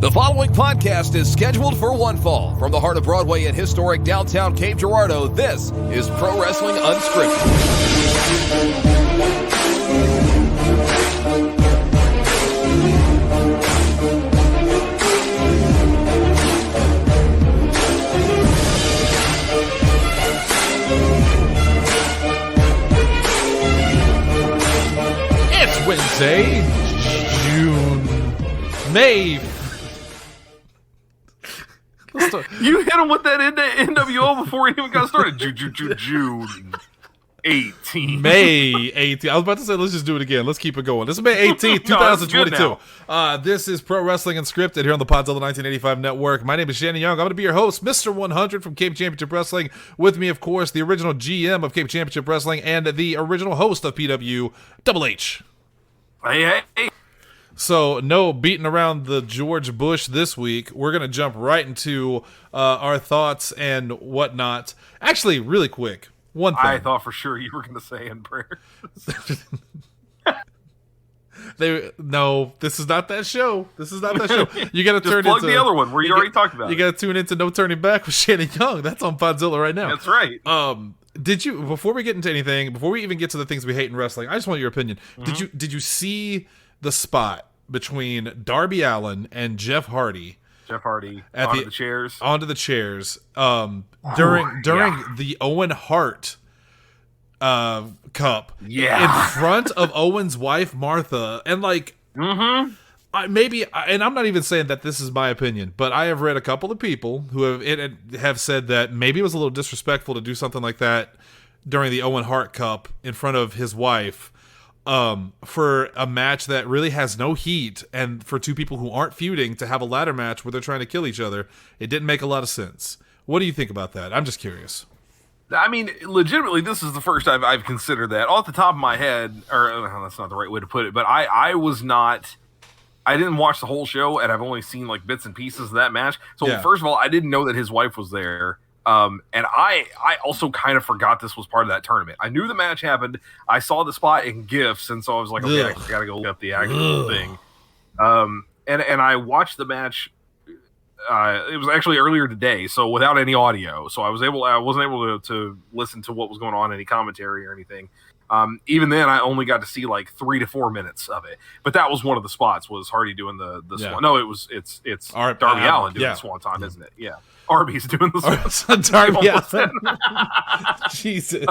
The following podcast is scheduled for one fall. From the heart of Broadway in historic downtown Cape Girardeau, this is Pro Wrestling Unscripted. It's Wednesday, May. You hit him with that NWO before he even got started. June 18th. May 18th. I was about to say, let's just do it again. Let's keep it going. This is May 18th, 2022. This is Pro Wrestling Unscripted here on the Podzilla 1985 Network. My name is Shannon Young. I'm going to be your host, Mr. 100 from Cape Championship Wrestling. With me, of course, the original GM of Cape Championship Wrestling and the original host of PW, Double H. Hey. So, no beating around the George Bush this week. We're going to jump right into our thoughts and whatnot. Actually, really quick, one thing. I thought for sure you were going to say in prayer. No, this is not that show. You got to turn plug into the other one where you already talked about it. You got to tune into No Turning Back with Shannon Young. That's on Podzilla right now. That's right. Did you, before we get into anything, before we even get to the things we hate in wrestling, I just want your opinion. Mm-hmm. Did you see the spot between Darby Allin and Jeff Hardy onto the chairs during the Owen Hart Cup in front of Owen's wife Martha, and like and I'm not even saying that this is my opinion, but I have read a couple of people who have said that maybe it was a little disrespectful to do something like that during the Owen Hart Cup in front of his wife. For a match that really has no heat, and for two people who aren't feuding to have a ladder match where they're trying to kill each other, it didn't make a lot of sense. What do you think about that? I'm just curious. I mean, legitimately, this is the first I've considered that. Off the top of my head, or that's not the right way to put it, but I didn't watch the whole show, and I've only seen like bits and pieces of that match. So first of all, I didn't know that his wife was there. And I also kind of forgot this was part of that tournament. I knew the match happened. I saw the spot in GIFs, and so I was like, okay, I gotta go look up the actual thing. And I watched the match. It was actually earlier today, so without any audio. So I wasn't able to listen to what was going on, any commentary or anything. Even then, I only got to see like 3 to 4 minutes of it. But that was one of the spots. Was Hardy doing the swan? No, it's Darby Allin doing the swanton, isn't it? Yeah. Arby's doing the swan. Darby Allin. Jesus.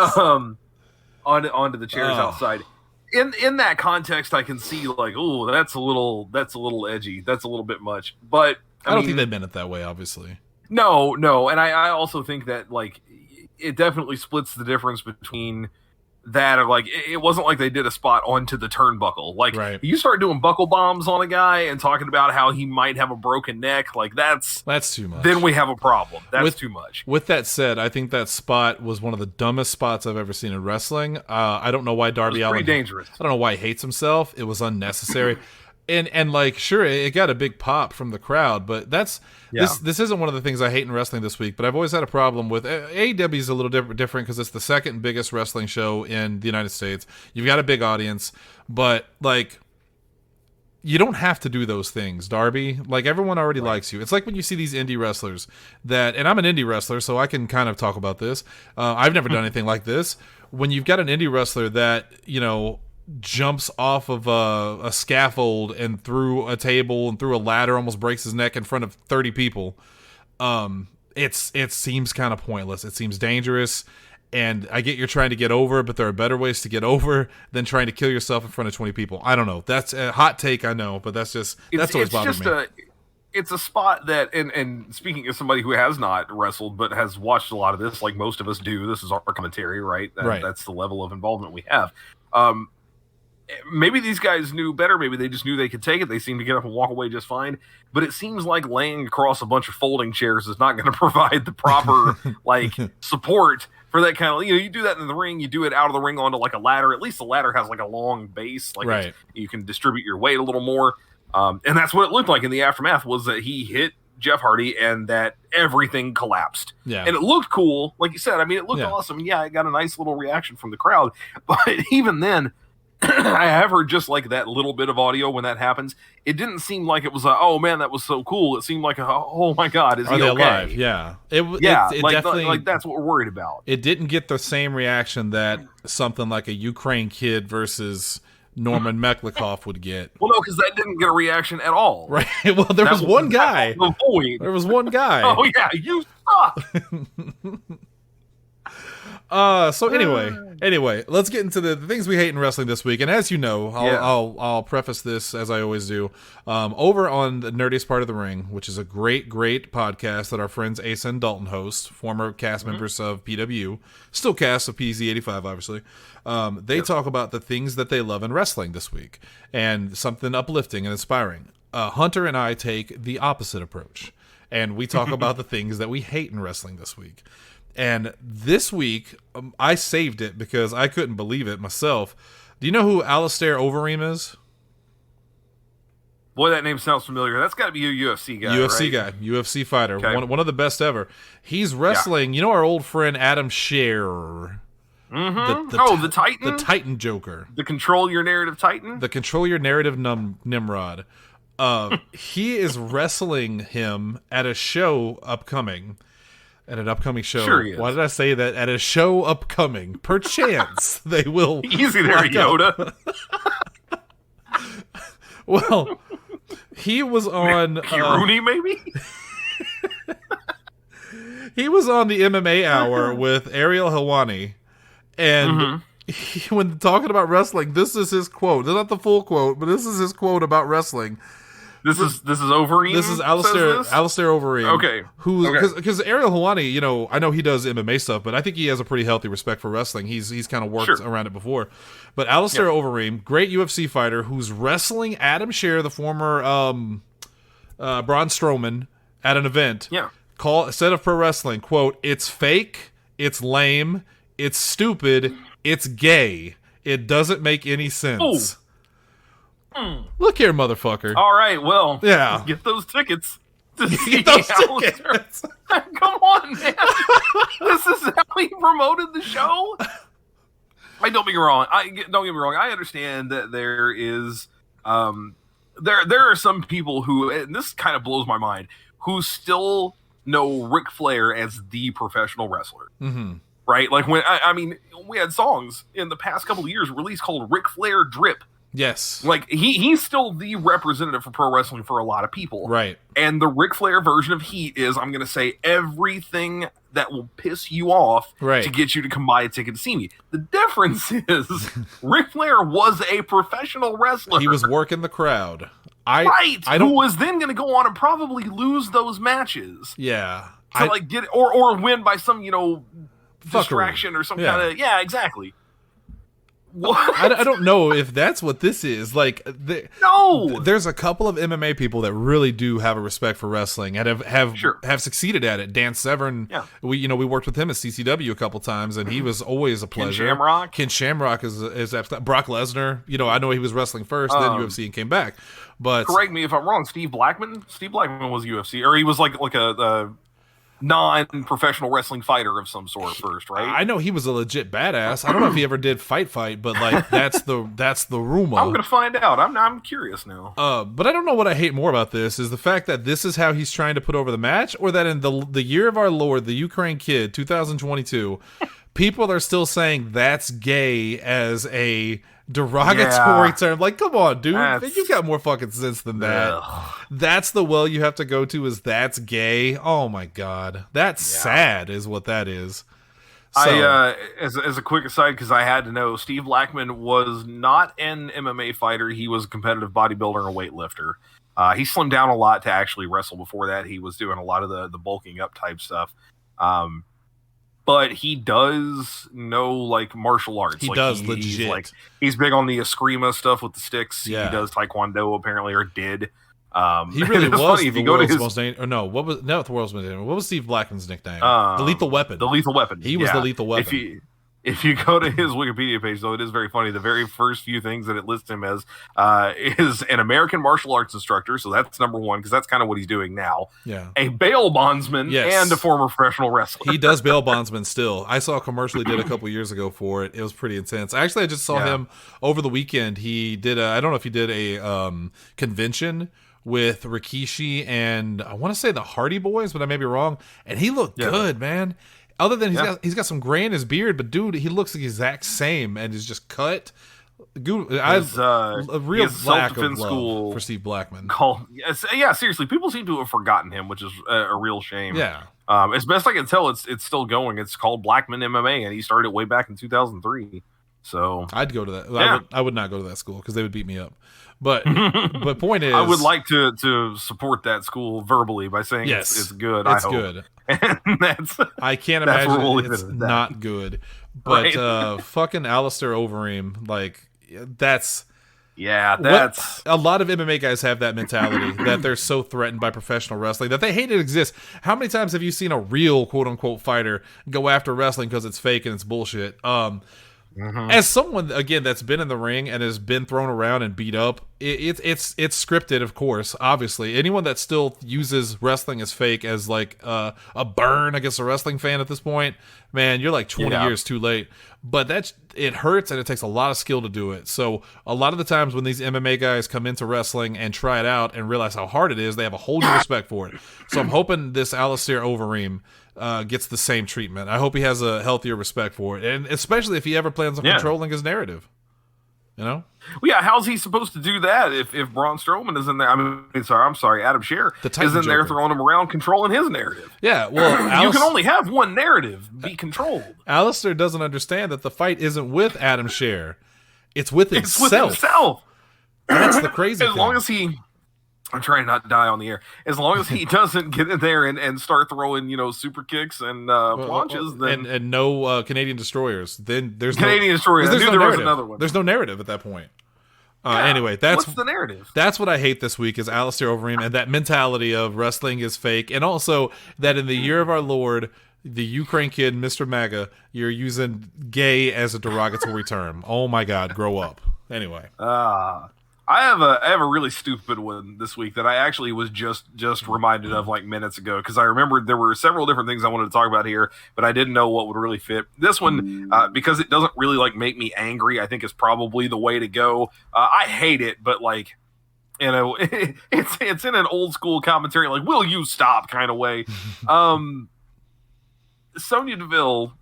Onto the chairs outside. In that context, I can see like, oh, that's a little edgy. That's a little bit much. But I don't think they meant it that way, obviously. No, and I also think that like it definitely splits the difference between that, or like it wasn't like they did a spot onto the turnbuckle. Like you start doing buckle bombs on a guy and talking about how he might have a broken neck, like that's too much. Then we have a problem. That's too much. With that said, I think that spot was one of the dumbest spots I've ever seen in wrestling. I don't know why Darby Allin. Pretty dangerous. I don't know why he hates himself. It was unnecessary. And like, sure, it got a big pop from the crowd, but this isn't one of the things I hate in wrestling this week. But I've always had a problem with AEW is a little different because it's the second biggest wrestling show in the United States. You've got a big audience, but like, you don't have to do those things, Darby. Like, everyone already likes you. It's like when you see these indie wrestlers and I'm an indie wrestler, so I can kind of talk about this. I've never done anything like this. When you've got an indie wrestler that, jumps off of a scaffold and through a table and through a ladder, almost breaks his neck in front of 30 people. It seems kind of pointless. It seems dangerous. And I get you're trying to get over, but there are better ways to get over than trying to kill yourself in front of 20 people. I don't know. That's a hot take, I know, but that's always bothered me. It's a spot that, and speaking as somebody who has not wrestled but has watched a lot of this, like most of us do, this is our commentary, right? That's the level of involvement we have. Maybe these guys knew better. Maybe they just knew they could take it. They seem to get up and walk away just fine. But it seems like laying across a bunch of folding chairs is not going to provide the proper support for that kind of. You do that in the ring. You do it out of the ring onto like a ladder. At least the ladder has like a long base. You can distribute your weight a little more. And that's what it looked like in the aftermath. Was that he hit Jeff Hardy and that everything collapsed. Yeah. And it looked cool, like you said. I mean, it looked awesome. Yeah, it got a nice little reaction from the crowd. But even then, I have heard just like that little bit of audio when that happens. It didn't seem like it was a, oh man, that was so cool. It seemed like a, oh my god, is he okay? Alive? Yeah, it definitely, like that's what we're worried about. It didn't get the same reaction that something like a Ukraine kid versus Norman Meklikov would get. Well, no, because that didn't get a reaction at all. Right. Well, there was one guy. The void. There was one guy. Oh yeah, you suck. So anyway, let's get into the things we hate in wrestling this week. And as you know, I'll preface this as I always do. Over on the Nerdiest Part of the Ring, which is a great podcast that our friends Asa and Dalton host, former cast members of PW, still cast of PZ85, obviously. They talk about the things that they love in wrestling this week and something uplifting and inspiring. Hunter and I take the opposite approach, and we talk about the things that we hate in wrestling this week. And this week, I saved it because I couldn't believe it myself. Do you know who Alistair Overeem is? Boy, that name sounds familiar. That's got to be a UFC guy, UFC fighter, okay. one of the best ever. He's wrestling, you know our old friend Adam Scherr. Mm-hmm. The Titan? The Titan Joker. The Control Your Narrative Titan? The Control Your Narrative Nimrod. He is wrestling him at a show upcoming. At an upcoming show. Sure he is. Why did I say that? At a show upcoming. Perchance they will. Easy there, Yoda. Well, he was on. Rooney, maybe? He was on the MMA Hour with Ariel Helwani. And when talking about wrestling, this is his quote. This is not the full quote, but this is his quote about wrestling. This is Overeem. This is Alistair Overeem. Okay. Because Ariel Helwani, you know, I know he does MMA stuff, but I think he has a pretty healthy respect for wrestling. He's kind of worked around it before. But Alistair Overeem, great UFC fighter, who's wrestling Adam Scherr, the former Braun Strowman, at an event. Yeah. Said of pro wrestling, quote, "It's fake, it's lame, it's stupid, it's gay. It doesn't make any sense." Ooh. Look here, motherfucker. All right, well, get those tickets. Get those tickets. Come on, man. This is how he promoted the show. Don't get me wrong. I understand that there is, there are some people who, and this kind of blows my mind, who still know Ric Flair as the professional wrestler. Mm-hmm. Right? Like we had songs in the past couple of years released called Ric Flair Drip. Yes. Like, he's still the representative for pro wrestling for a lot of people. Right. And the Ric Flair version of Heat is, I'm going to say, everything that will piss you off to get you to come buy a ticket to see me. The difference is, Ric Flair was a professional wrestler. He was working the crowd. Who was then going to go on and probably lose those matches. Yeah. To get or win by some, distraction or some kind of... Yeah, exactly. What? I don't know if that's what this is. Like, there's a couple of MMA people that really do have a respect for wrestling and have succeeded at it. Dan Severn, we worked with him at CCW a couple times, and he was always a pleasure. Ken Shamrock is Brock Lesnar. I know he was wrestling first, then UFC, and came back. But correct me if I'm wrong. Steve Blackman was UFC, or he was like a non-professional wrestling fighter of some sort first, right? I know he was a legit badass. I don't know if he ever did fight, but like that's the rumor. I'm gonna find out. I'm curious now. But I don't know what I hate more about this is the fact that this is how he's trying to put over the match, or that in the year of our Lord, the Ukraine kid, 2022, people are still saying that's gay as a derogatory term. Like, come on, dude. You got more fucking sense than that. That's the well you have to go to is that's gay. Oh my god. That's sad is what that is. So, as a quick aside, because I had to know, Steve Blackman was not an MMA fighter. He was a competitive bodybuilder and weightlifter. He slimmed down a lot to actually wrestle before that. He was doing a lot of the bulking up type stuff. But he does know like martial arts. He does legit. He's big on the Eskrima stuff with the sticks. Yeah. He does Taekwondo apparently, or did. He really was the world's most dangerous. No, what was Steve Blackman's nickname? The Lethal Weapon. The Lethal Weapon. He was the Lethal Weapon. If you go to his Wikipedia page, though, it is very funny. The very first few things that it lists him as is an American martial arts instructor. So that's number one, because that's kind of what he's doing now. Yeah. A bail bondsman and a former professional wrestler. He does bail bondsman still. I saw a commercial he did a couple years ago for it. It was pretty intense. Actually, I just saw him over the weekend. He did I don't know if he did a convention with Rikishi and I want to say the Hardy Boys, but I may be wrong. And he looked good, man. Other than he's got some gray in his beard, but dude, he looks the exact same and is just cut. A real lack of love for Steve Blackman. Seriously, people seem to have forgotten him, which is a real shame. Yeah. As best I can tell, it's still going. It's called Blackman MMA, and he started it way back in 2003. So I'd go to that. Yeah. I would not go to that school because they would beat me up. But point is, I would like to support that school verbally by saying it's good. It's good. And I can't imagine it's not good. But fucking Alistair Overeem, like that's a lot of MMA guys have that mentality that they're so threatened by professional wrestling that they hate it exists. How many times have you seen a real quote unquote fighter go after wrestling because it's fake and it's bullshit? As someone again that's been in the ring and has been thrown around and beat up, it's scripted, of course. Obviously, anyone that still uses wrestling as fake as like a burn against a wrestling fan at this point, man, you're like 20 years too late. But it hurts and it takes a lot of skill to do it. So a lot of the times when these MMA guys come into wrestling and try it out and realize how hard it is, they have a whole new respect for it. So I'm hoping this Alistair Overeem gets the same treatment. I hope he has a healthier respect for it, and especially if he ever plans on controlling his narrative. You know? Well, yeah. How's he supposed to do that if Braun Strowman is in there? I'm sorry, Adam Scherr is in there throwing him around, controlling his narrative. Yeah, well, you can only have one narrative be controlled. Alistair doesn't understand that the fight isn't with Adam Scherr; it's with himself. It's with himself. That's the crazy thing. Long as I'm trying not to die on the air. As long as he doesn't get in there and start throwing, super kicks and planches, then and no Canadian destroyers, then there's Canadian destroyers. I knew there was another one. There's no narrative at that point. Anyway, what's the narrative? That's what I hate this week is Alistair Overeem and that mentality of wrestling is fake, and also that in the year of our Lord, the Ukraine kid, Mr. MAGA, you're using gay as a derogatory term. Oh my God, grow up. Anyway. I have a really stupid one this week that I actually was just reminded of like minutes ago, because I remembered there were several different things I wanted to talk about here, but I didn't know what would really fit. This one, because it doesn't really like make me angry, I think is probably the way to go. I hate it, but like, it's in an old school commentary, like, will you stop kind of way. Sonya Deville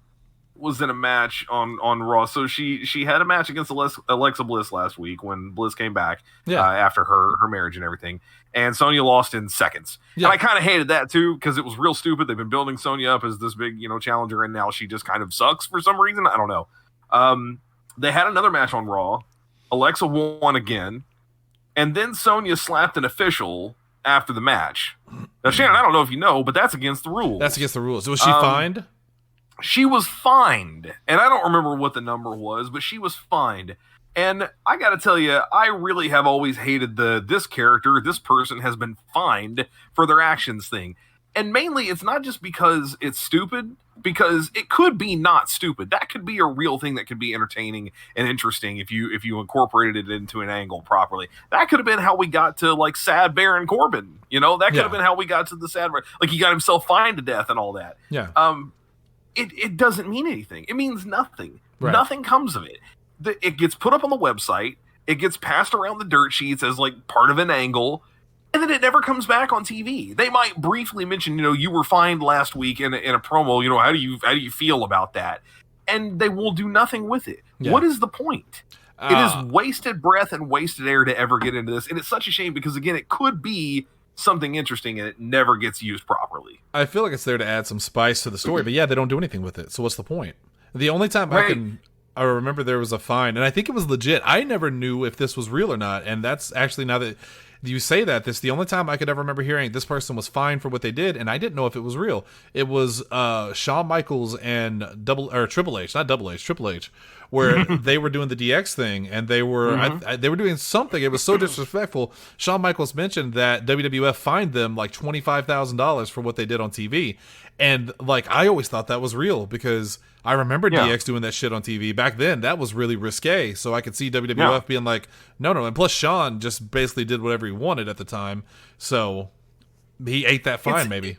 was in a match on Raw. So she had a match against Alexa Bliss last week when Bliss came back after her marriage and everything. And Sonya lost in seconds. Yeah. And I kind of hated that too, because it was real stupid. They've been building Sonya up as this big, challenger, and now she just kind of sucks for some reason. I don't know. They had another match on Raw. Alexa won again. And then Sonya slapped an official after the match. Now, Shannon, I don't know if you know, but that's against the rules. That's against the rules. Was she fined? She was fined, and I don't remember what the number was, but she was fined. And I got to tell you, I really have always hated this character, this person has been fined for their actions thing. And mainly, it's not just because it's stupid, because it could be not stupid. That could be a real thing that could be entertaining and interesting if you incorporated it into an angle properly. That could have been how we got to, like, sad Baron Corbin. That could have been how we got to the sad... Like, he got himself fined to death and all that. Yeah. It doesn't mean anything. It means nothing. Right. Nothing comes of it. It gets put up on the website. It gets passed around the dirt sheets as like part of an angle, and then it never comes back on TV. They might briefly mention, you were fined last week in a promo. How do you feel about that? And they will do nothing with it. Yeah. What is the point? It is wasted breath and wasted air to ever get into this, and it's such a shame because again, it could be something interesting and it never gets used properly. I feel like it's there to add some spice to the story, but yeah, they don't do anything with it. So what's the point? The only time I remember there was a fine, and I think it was legit. I never knew if this was real or not, and that's actually, now that you say that, this the only time I could ever remember hearing this person was fined for what they did, and I didn't know if it was real. It was Shawn Michaels and Triple H where they were doing the DX thing, and they were they were doing something. It was so disrespectful. Shawn Michaels mentioned that WWF fined them like $25,000 for what they did on TV, and like I always thought that was real because I remember DX doing that shit on TV back then. That was really risque. So I could see WWF being like, no, and plus Shawn just basically did whatever he wanted at the time, so he ate that fine maybe.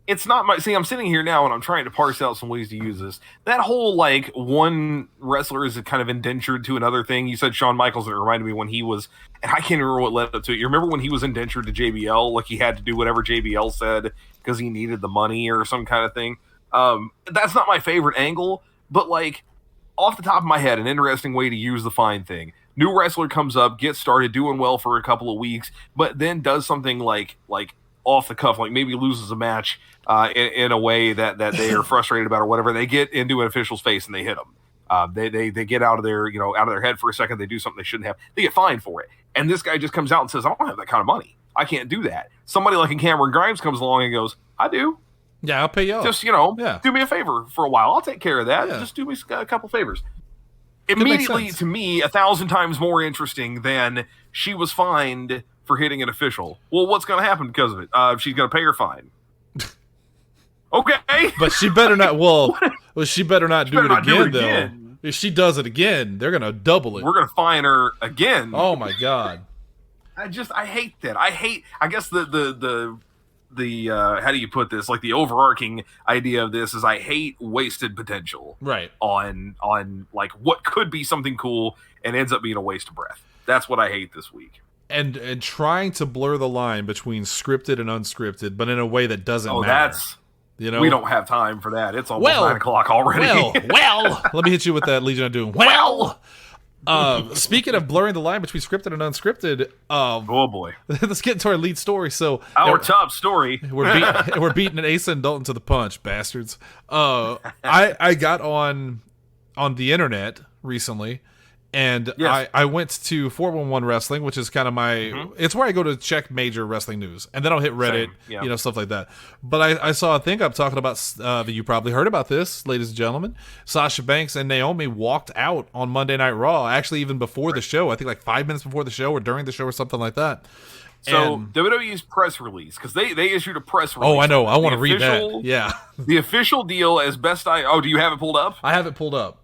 It's not my... See, I'm sitting here now and I'm trying to parse out some ways to use this. That whole, like, one wrestler is kind of indentured to another thing. You said Shawn Michaels, and it reminded me when he was... And I can't remember what led up to it. You remember when he was indentured to JBL? Like, he had to do whatever JBL said because he needed the money or some kind of thing. That's not my favorite angle, but, like, off the top of my head, an interesting way to use the fine thing. New wrestler comes up, gets started, doing well for a couple of weeks, but then does something like off the cuff, like maybe loses a match in a way that they are frustrated about or whatever. They get into an official's face and they hit them. They get out of their head for a second. They do something they shouldn't have. They get fined for it. And this guy just comes out and says, I don't have that kind of money. I can't do that. Somebody like a Cameron Grimes comes along and goes, I do. Yeah, I'll pay you off. Just, do me a favor for a while. I'll take care of that. Yeah. Just do me a couple favors. Immediately, to me, 1,000 times more interesting than she was fined for hitting an official. Well, what's going to happen because of it? She's going to pay her fine. Okay. But she better not, she better not do it again, though. If she does it again, they're going to double it. We're going to fine her again. Oh, my God. I hate that. I guess the how do you put this? Like the overarching idea of this is I hate wasted potential. Right. On like what could be something cool and ends up being a waste of breath. That's what I hate this week. And trying to blur the line between scripted and unscripted, but in a way that doesn't matter. We don't have time for that. It's almost 9 o'clock already. Let me hit you with that Legion of Doom. Speaking of blurring the line between scripted and unscripted, oh boy, let's get into our lead story. So our top story, we're beating Asa and Dalton to the punch, bastards. I got on the internet recently. And I went to 411 Wrestling, which is kind of my... It's where I go to check major wrestling news. And then I'll hit Reddit, stuff like that. But I saw a thing up talking about... you probably heard about this, ladies and gentlemen. Sasha Banks and Naomi walked out on Monday Night Raw. Actually, even before the show. I think like 5 minutes before the show or during the show or something like that. So WWE's press release, because they issued a press release. Oh, I know. I want to read that. Yeah. The official deal, as best I... Oh, do you have it pulled up? I have it pulled up.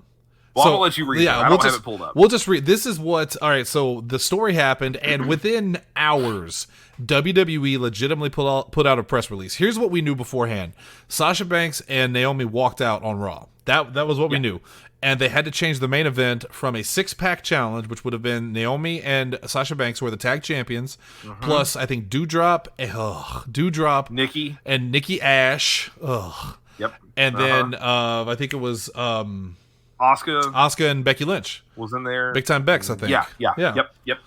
Well, I'm going to let you read it. I don't have it pulled up. We'll just read. This is what... All right, so the story happened, and within hours, WWE legitimately put out a press release. Here's what we knew beforehand. Sasha Banks and Naomi walked out on Raw. That was what we knew. And they had to change the main event from a 6-pack challenge, which would have been Naomi and Sasha Banks, who were the tag champions, plus, I think, Doudrop, Nikki. And Nikki Ash. Yep. And then I think it was... Asuka and Becky Lynch was in there. Big Time Bex, I think. Yeah. Yep.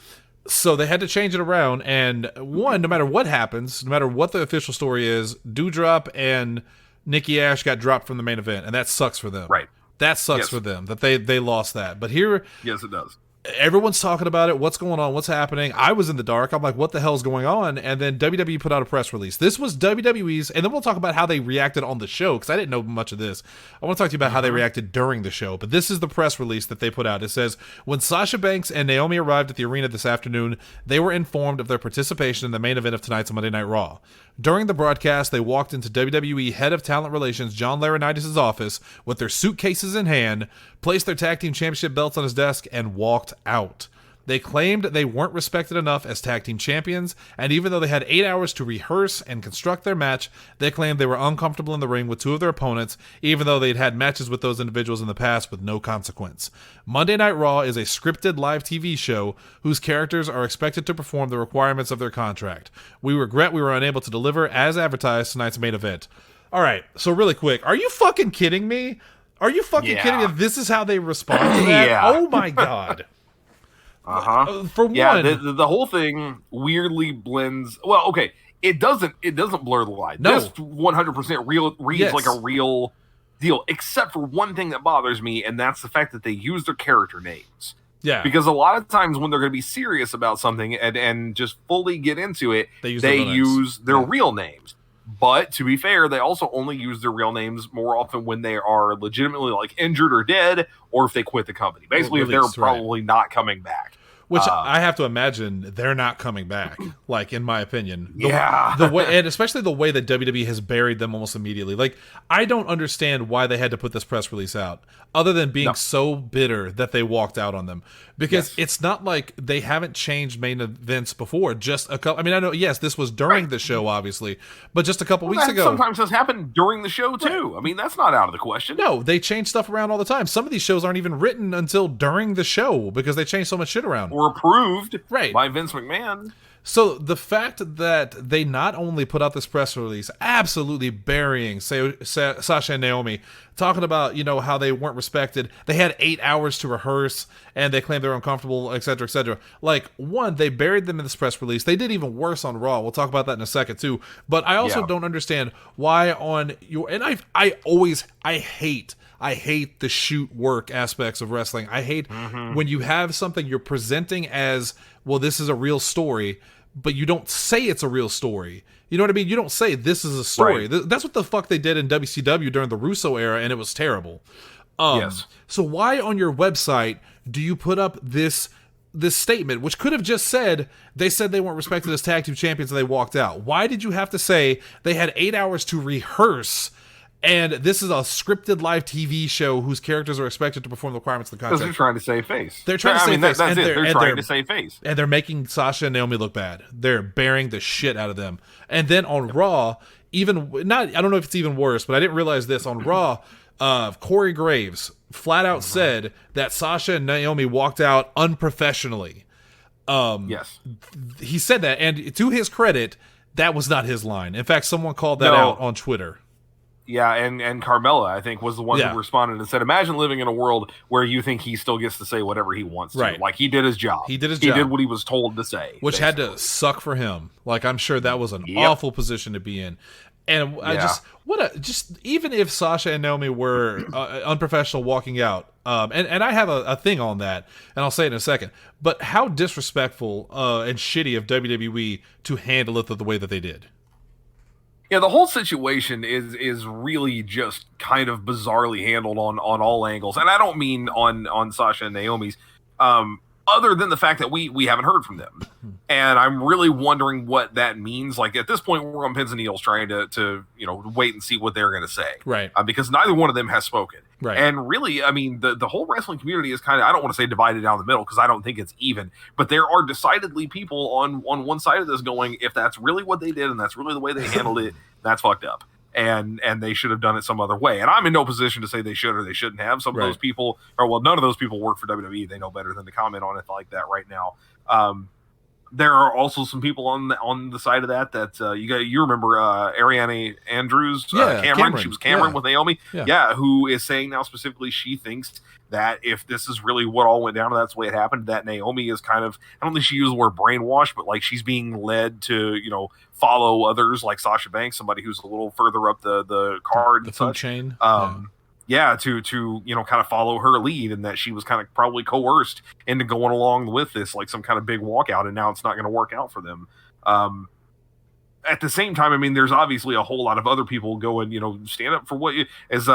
So they had to change it around, and no matter what happens, no matter what the official story is, Doudrop and Nikki Ash got dropped from the main event, and that sucks for them. Right. That sucks for them that they lost that. But here, yes, it does. Everyone's talking about it. What's going on? What's happening? I was in the dark. I'm like, what the hell's going on? And then WWE put out a press release. This was WWE's, and then we'll talk about how they reacted on the show, because I didn't know much of this. I want to talk to you about how they reacted during the show. But this is the press release that they put out. It says, when Sasha Banks and Naomi arrived at the arena this afternoon, they were informed of their participation in the main event of tonight's Monday Night Raw. During the broadcast, they walked into WWE Head of Talent Relations John Laurinaitis' office with their suitcases in hand, placed their tag team championship belts on his desk, and walked out. They claimed they weren't respected enough as tag team champions, and even though they had 8 hours to rehearse and construct their match, they claimed they were uncomfortable in the ring with two of their opponents, even though they'd had matches with those individuals in the past with no consequence. Monday Night Raw is a scripted live TV show whose characters are expected to perform the requirements of their contract. We regret we were unable to deliver as advertised tonight's main event. All right, so really quick, are you fucking kidding me? Are you fucking kidding me? This is how they respond to that? Oh my God. For one, the whole thing weirdly blends. Well, okay, it doesn't blur the line. No. This 100% reads like a real deal, except for one thing that bothers me, and that's the fact that they use their character names. Yeah, because a lot of times when they're going to be serious about something and just fully get into it, they use their real names. But to be fair, they also only use their real names more often when they are legitimately like injured or dead, or if they quit the company. Basically, if they're probably not coming back. Which I have to imagine they're not coming back, like, in my opinion. Yeah. The way, and especially the way that WWE has buried them almost immediately. Like, I don't understand why they had to put this press release out, other than being so bitter that they walked out on them. Because it's not like they haven't changed main events before. Just a couple. I mean, I know, yes, this was during the show, obviously, but just a couple weeks ago. Sometimes this happened during the show, too. I mean, that's not out of the question. No, they change stuff around all the time. Some of these shows aren't even written until during the show because they change so much shit around. Or approved by Vince McMahon. So the fact that they not only put out this press release absolutely burying Sasha and Naomi, talking about, you know, how they weren't respected, they had 8 hours to rehearse and they claimed they were uncomfortable, etc., etc. Like, one, they buried them in this press release. They did even worse on Raw. We'll talk about that in a second too. But I also don't understand why on your, and I hate the shoot work aspects of wrestling. I hate when you have something you're presenting as, well, this is a real story, but you don't say it's a real story. You know what I mean? You don't say this is a story. Right. That's what the fuck they did in WCW during the Russo era, and it was terrible. So why on your website do you put up this statement, which could have just said they said they weren't respected as tag team champions and they walked out? Why did you have to say they had 8 hours to rehearse and this is a scripted live TV show whose characters are expected to perform the requirements of the contract? Because they're trying to save face. They're trying to save face. That's it. They're trying to save face. And they're making Sasha and Naomi look bad. They're burying the shit out of them. And then on Raw, I don't know if it's even worse, but I didn't realize this. On Raw, Corey Graves flat out said that Sasha and Naomi walked out unprofessionally. He said that, and to his credit, that was not his line. In fact, someone called that out on Twitter. Yeah, and Carmella, I think, was the one who responded and said, imagine living in a world where you think he still gets to say whatever he wants to. Right. Like, he did his job. He did what he was told to say. Which had to suck for him. Like, I'm sure that was an awful position to be in. And even if Sasha and Naomi were unprofessional walking out, and I have a thing on that, and I'll say it in a second, but how disrespectful and shitty of WWE to handle it the way that they did. Yeah, the whole situation is really just kind of bizarrely handled on all angles. And I don't mean on Sasha and Naomi's, other than the fact that we haven't heard from them. And I'm really wondering what that means. Like, at this point, we're on pins and needles trying to wait and see what they're going to say. Right. Because neither one of them has spoken. Right. And really, I mean, the whole wrestling community is kind of, I don't want to say divided down the middle because I don't think it's even, but there are decidedly people on one side of this going, if that's really what they did and that's really the way they handled it, that's fucked up. And they should have done it some other way. And I'm in no position to say they should or they shouldn't have. Some of those people, none of those people work for WWE. They know better than to comment on it like that right now. There are also some people on the side of that you remember Ariane Andrews, Cameron. She was Cameron with Naomi. Yeah, who is saying now specifically she thinks that if this is really what all went down and that's the way it happened, that Naomi is kind of, I don't think she used the word brainwashed, but like she's being led to, follow others like Sasha Banks, somebody who's a little further up the card, the food chain. To kind of follow her lead, and that she was kind of probably coerced into going along with this, like some kind of big walkout, and now it's not going to work out for them. At the same time, I mean, there's obviously a whole lot of other people going, stand up for what you, as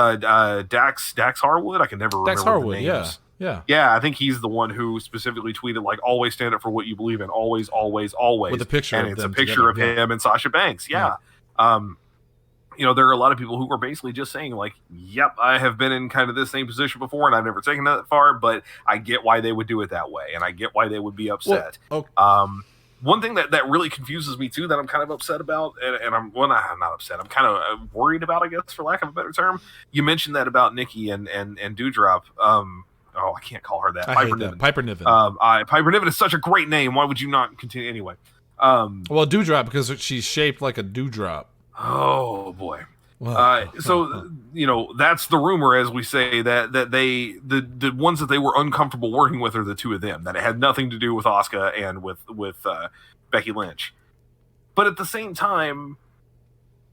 Dax Harwood. I can never remember Harwood, the names. Yeah. I think he's the one who specifically tweeted like, always stand up for what you believe in, always, always, always. With a picture, and it's a picture of him and Sasha Banks. Yeah. There are a lot of people who are basically just saying like, yep, I have been in kind of this same position before and I've never taken that far, but I get why they would do it that way. And I get why they would be upset. One thing that really confuses me too, that I'm kind of upset about, and I'm not upset, I'm kind of worried about, I guess, for lack of a better term. You mentioned that about Nikki and Doudrop. I can't call her that. Piper Niven. Piper Niven. Piper Niven is such a great name. Why would you not continue anyway? Doudrop, because she's shaped like a dewdrop. Oh boy. So that's the rumor, as we say, that they the ones that they were uncomfortable working with are the two of them, that it had nothing to do with Asuka and with Becky Lynch. But at the same time,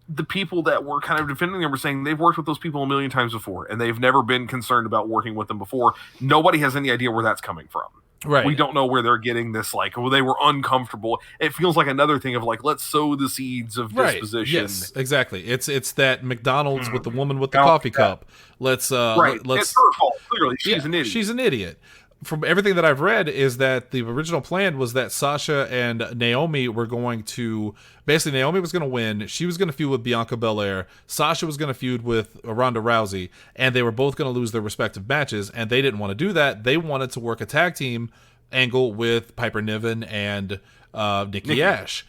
the people that were kind of defending them were saying they've worked with those people a million times before and they've never been concerned about working with them before. Nobody has any idea where that's coming from. Right. We don't know where they're getting this, like, well, they were uncomfortable. It feels like another thing of, like, let's sow the seeds of disposition. Yes, exactly. It's that McDonald's with the woman with the coffee cup. Let's it's her fault. Clearly, she's an idiot. She's an idiot. From everything that I've read, is that the original plan was that Sasha and Naomi were going to, basically Naomi was going to win. She was going to feud with Bianca Belair. Sasha was going to feud with Ronda Rousey, and they were both going to lose their respective matches. And they didn't want to do that. They wanted to work a tag team angle with Piper Niven and Nikki Ash.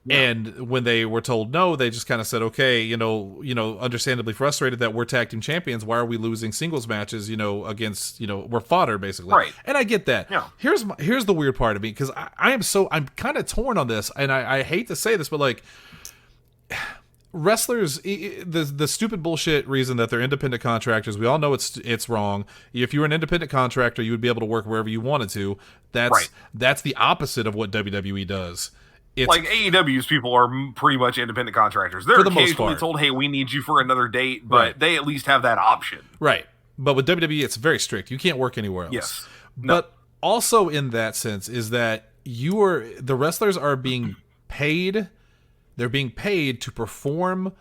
Yeah. And when they were told no, they just kind of said, okay, understandably frustrated that we're tag team champions. Why are we losing singles matches, against, we're fodder basically. Right. And I get that. Yeah. Here's the weird part of me, because I'm kind of torn on this, and I hate to say this, but like, wrestlers, the stupid bullshit reason that they're independent contractors, we all know it's wrong. If you were an independent contractor, you would be able to work wherever you wanted to. That's the opposite of what WWE does. It's, like, AEW's people are pretty much independent contractors. They're occasionally told, hey, we need you for another date, but they at least have that option. Right. But with WWE, it's very strict. You can't work anywhere else. Yes. But also in that sense is that the wrestlers are being paid. They're being paid to perform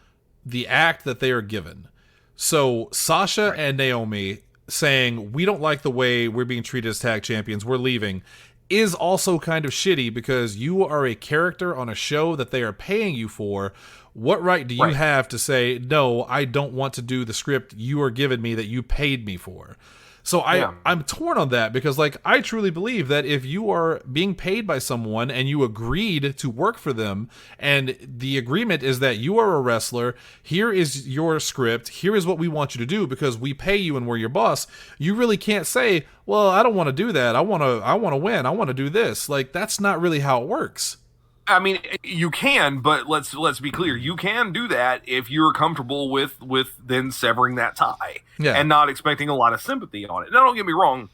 the act that they are given. So Sasha and Naomi saying, we don't like the way we're being treated as tag champions, we're leaving, is also kind of shitty, because you are a character on a show that they are paying you for. What right do you have to say, no, I don't want to do the script you are giving me that you paid me for? So I'm torn on that, because like, I truly believe that if you are being paid by someone and you agreed to work for them, and the agreement is that you are a wrestler, here is your script, here is what we want you to do because we pay you and we're your boss, you really can't say, well, I don't want to do that. I want to win. I want to do this. Like, that's not really how it works. I mean, you can, but let's be clear. You can do that if you're comfortable with then severing that tie and not expecting a lot of sympathy on it. Now, don't get me wrong.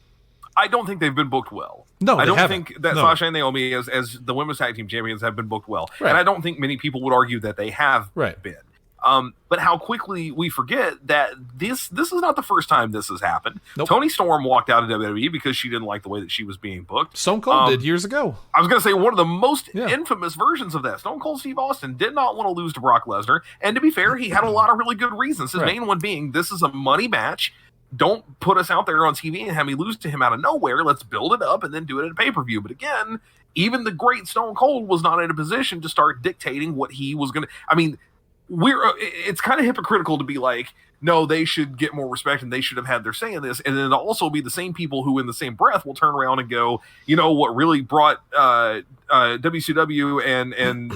I don't think they've been booked well. No, I don't think that Sasha and Naomi as the women's tag team champions have been booked well. Right. And I don't think many people would argue that they have been. But how quickly we forget that this is not the first time this has happened. Nope. Toni Storm walked out of WWE because she didn't like the way that she was being booked. Stone Cold did years ago. I was going to say one of the most infamous versions of that. Stone Cold Steve Austin did not want to lose to Brock Lesnar. And to be fair, he had a lot of really good reasons. His main one being, this is a money match. Don't put us out there on TV and have me lose to him out of nowhere. Let's build it up and then do it at a pay-per-view. But again, even the great Stone Cold was not in a position to start dictating what he was going to... I mean... it's kind of hypocritical to be like, no, they should get more respect and they should have had their say in this, and then also be the same people who in the same breath will turn around and go, what really brought WCW and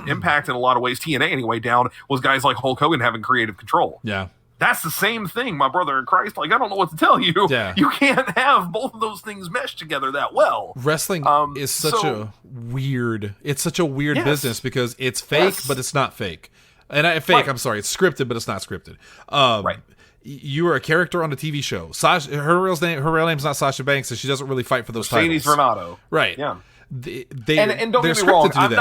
Impact in a lot of ways, TNA anyway, down was guys like Hulk Hogan having creative control. Yeah. That's the same thing, my brother in Christ. Like, I don't know what to tell you. Yeah. You can't have both of those things meshed together that well. Wrestling is such a weird business, because it's fake, but it's not fake. And I'm sorry, it's scripted, but it's not scripted. You are a character on a TV show. Sasha, her real name's not Sasha Banks, and she doesn't really fight for those Mercedes titles. Vernado. Right. Yeah. And don't get me wrong, I'm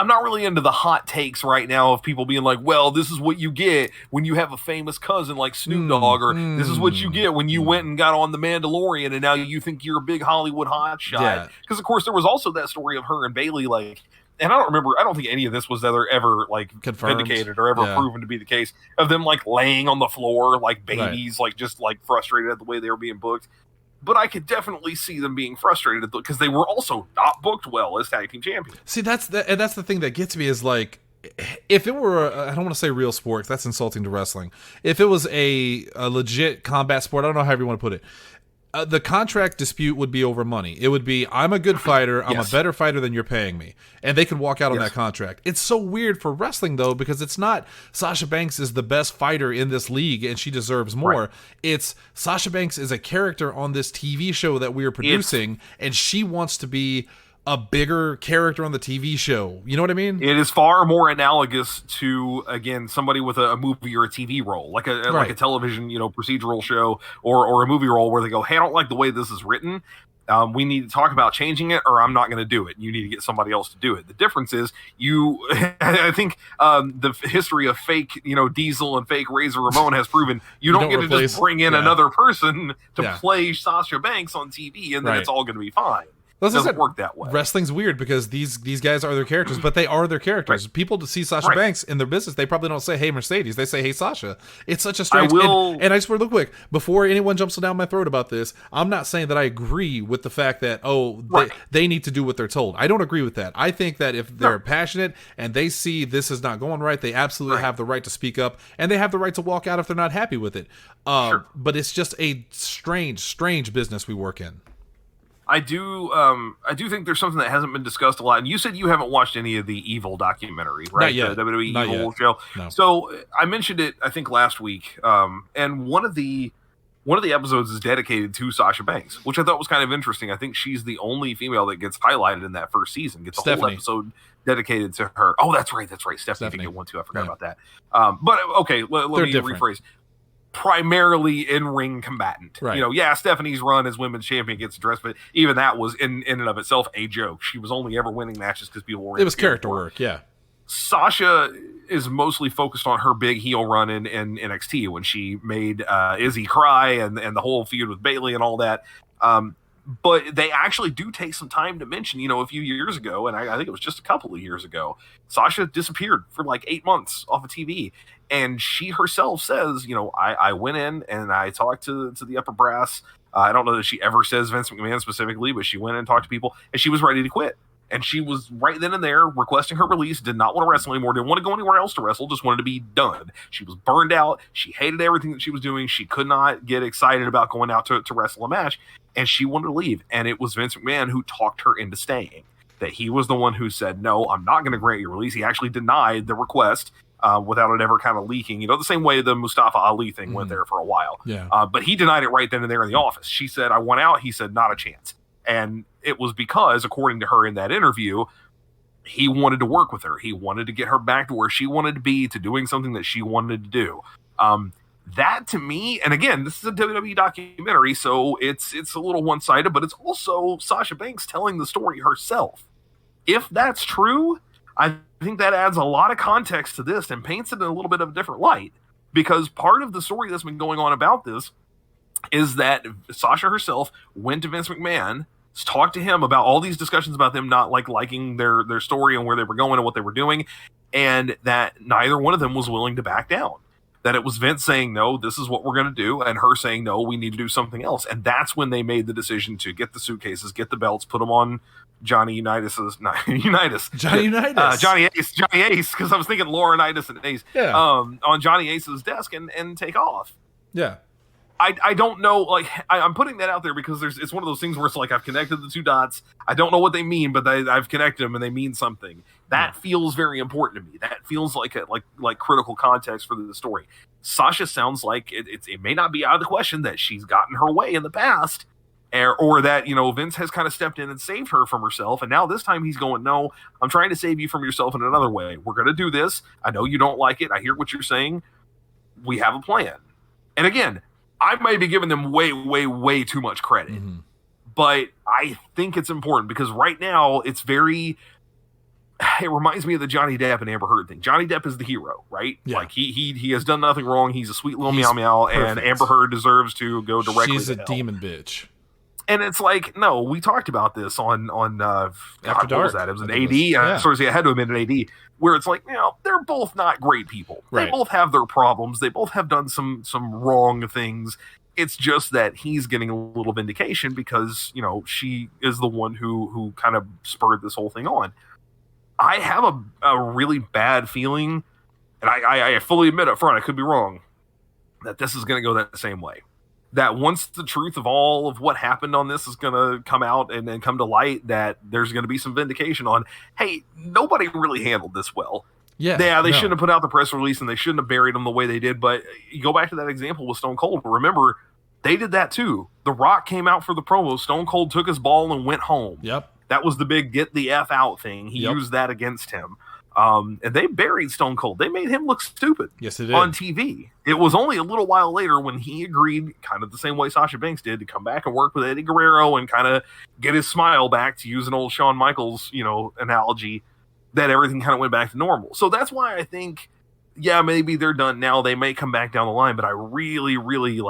not really into the hot takes right now of people being like, well, this is what you get when you have a famous cousin like Snoop Dogg, or this is what you get when you went and got on The Mandalorian and now you think you're a big Hollywood hotshot. Because, of course, there was also that story of her and Bayley, like, and I don't think any of this was ever like confirmed, vindicated or ever proven to be the case, of them like laying on the floor like babies, like just like frustrated at the way they were being booked. But I could definitely see them being frustrated because they were also not booked well as tag team champions. See, that's the thing that gets me, is like, if it were, I don't want to say real sport, 'cause that's insulting to wrestling. If it was a legit combat sport, I don't know how you want to put it. The contract dispute would be over money. It would be, I'm a good fighter, I'm a better fighter than you're paying me. And they could walk out on that contract. It's so weird for wrestling, though, because it's not Sasha Banks is the best fighter in this league and she deserves more. Right. It's Sasha Banks is a character on this TV show that we are producing, and she wants to be a bigger character on the TV show. You know what I mean? It is far more analogous to, again, somebody with a movie or a TV role, like a television, procedural show or a movie role where they go, hey, I don't like the way this is written. We need to talk about changing it, or I'm not going to do it. You need to get somebody else to do it. The difference is I think the history of fake, Diesel and fake Razor Ramon has proven you don't get to just bring in another person to play Sasha Banks on TV, and then it's all going to be fine. It doesn't work that way. Wrestling's weird because these guys are their characters, but they are their characters. Right. People to see Sasha Banks in their business, they probably don't say, hey, Mercedes. They say, hey, Sasha. It's such a strange... And I swear, real quick, before anyone jumps down my throat about this, I'm not saying that I agree with the fact that, they need to do what they're told. I don't agree with that. I think that if they're passionate and they see this is not going right, they absolutely have the right to speak up, and they have the right to walk out if they're not happy with it. But it's just a strange business we work in. I do think there's something that hasn't been discussed a lot. And you said you haven't watched any of the Evil documentary, right? Not yet. The WWE Not Evil yet. show. No. So I mentioned it, I think, last week. And one of the episodes is dedicated to Sasha Banks, which I thought was kind of interesting. I think she's the only female that gets highlighted in that first season. Gets a whole episode dedicated to her. Oh, that's right. Stephanie did get one too. I forgot about that. But okay, let me rephrase. Primarily in-ring combatant. Right. Stephanie's run as women's champion gets addressed, but even that was in and of itself a joke. She was only ever winning matches because people were... It was character work, yeah. Sasha is mostly focused on her big heel run in NXT when she made Izzy cry and the whole feud with Bayley and all that. But they actually do take some time to mention, a few years ago, and I think it was just a couple of years ago, Sasha disappeared for like 8 months off of TV. And she herself says, I went in and I talked to the upper brass. I don't know that she ever says Vince McMahon specifically, but she went in and talked to people, and she was ready to quit. And she was right then and there requesting her release, did not want to wrestle anymore, didn't want to go anywhere else to wrestle, just wanted to be done. She was burned out. She hated everything that she was doing. She could not get excited about going out to wrestle a match, and she wanted to leave. And it was Vince McMahon who talked her into staying. That he was the one who said, no, I'm not going to grant your release. He actually denied the request. Without it ever kind of leaking, the same way the Mustafa Ali thing went there for a while. Yeah. But he denied it right then and there in the office. She said, I want out. He said, not a chance. And it was because, according to her in that interview, he wanted to work with her. He wanted to get her back to where she wanted to be, to doing something that she wanted to do. That to me, and again, this is a WWE documentary, so it's a little one-sided, but it's also Sasha Banks telling the story herself. If that's true, I think that adds a lot of context to this and paints it in a little bit of a different light, because part of the story that's been going on about this is that Sasha herself went to Vince McMahon, talked to him about all these discussions about them not liking their story and where they were going and what they were doing, and that neither one of them was willing to back down. That it was Vince saying, no, this is what we're going to do, and her saying, no, we need to do something else. And that's when they made the decision to get the suitcases, get the belts, put them on Johnny Ace, because I was thinking Laurinaitis and Ace, on Johnny Ace's desk and take off. Yeah. I don't know, I'm putting that out there because it's one of those things where it's like I've connected the two dots. I don't know what they mean, but I've connected them and they mean something. That feels very important to me. That feels like critical context for the story. Sasha sounds like it may not be out of the question that she's gotten her way in the past, or that Vince has kind of stepped in and saved her from herself, and now this time he's going, no, I'm trying to save you from yourself in another way. We're going to do this. I know you don't like it. I hear what you're saying. We have a plan. And again, I might be giving them way, way, way too much credit, but I think it's important because right now it reminds me of the Johnny Depp and Amber Heard thing. Johnny Depp is the hero, right? Yeah. Like he has done nothing wrong. He's a sweet little meow meow, and Amber Heard deserves to go directly. She's to a hell. demon bitch. And it's like, no, we talked about this on After Dark. What was that? It was an AD. Sorry, I had to admit an AD, where it's like, they're both not great people. Right. They both have their problems. They both have done some wrong things. It's just that he's getting a little vindication because, she is the one who kind of spurred this whole thing on. I have a really bad feeling, and I fully admit up front, I could be wrong, that this is going to go that same way. That once the truth of all of what happened on this is going to come out and then come to light, that there's going to be some vindication on, hey, nobody really handled this well. They shouldn't have put out the press release and they shouldn't have buried him the way they did. But you go back to that example with Stone Cold. Remember, they did that too. The Rock came out for the promo. Stone Cold took his ball and went home. Yep. That was the big get the F out thing. He used that against him. And they buried Stone Cold. They made him look stupid. Yes, it did. On TV. It was only a little while later when he agreed, kind of the same way Sasha Banks did, to come back and work with Eddie Guerrero and kind of get his smile back, to use an old Shawn Michaels, analogy, that everything kind of went back to normal. So that's why I think, yeah, maybe they're done now. They may come back down the line, but I really, really